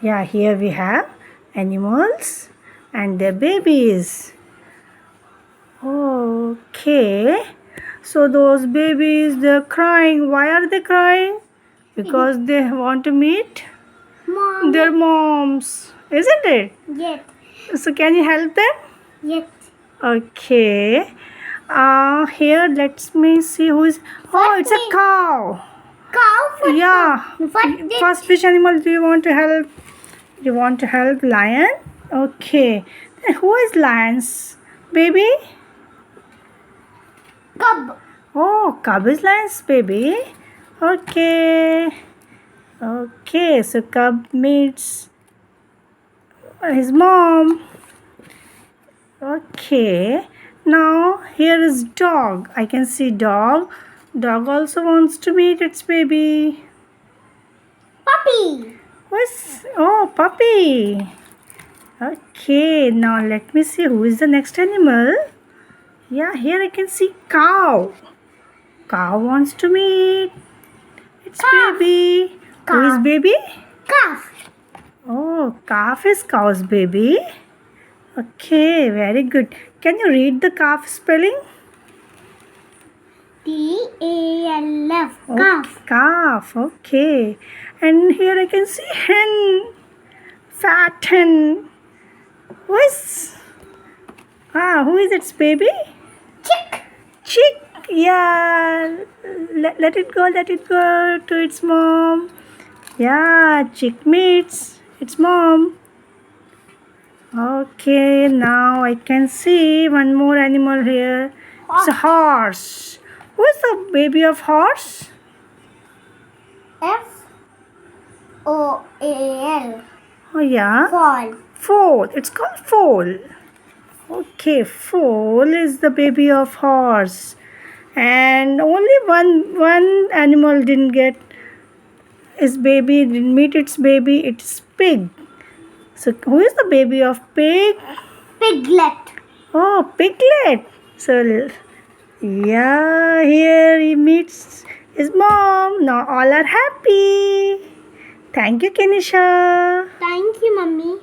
Yeah, here we have animals and their babies. Okay. So those babies, they're crying. Why are they crying? Because they want to meet their moms, isn't it? Yes. So can you help them? Yes. Okay. Here, let me see who is. Oh, it's a cow. Cow. Yeah. First, which animal do you want to help? You want to help lion? Okay. Then who is lion's baby? Cub. Oh, cub is lion's baby. Okay. Okay. So cub meets his mom. Okay. Now here is dog. I can see dog. Dog also wants to meet its baby. Puppy. Oh, puppy. Okay, now let me see who is the next animal. Yeah, here I can see cow. Cow wants to meet its Calf. baby. Who is Calf. baby? Calf. Oh, calf is cow's baby. Okay, very good. Can you read the calf spelling? CALF. Oh, Calf. calf. Okay. And here I can see hen. Fat hen. Who is its baby? Chick. Chick. Yeah. Let it go. Let it go to its mom. Yeah. Chick meets its mom. Okay. Now I can see one more animal here. It's a horse. Who is the baby of horse? FOAL. Oh yeah. Fall. Foal. It's called foal. Okay, foal is the baby of horse. And only one animal didn't get its baby, didn't meet its baby, it's pig. So who is the baby of pig? Piglet. Oh, piglet. So yeah, here he meets his mom. Now all are happy. Thank you, Kenisha. Thank you, Mummy.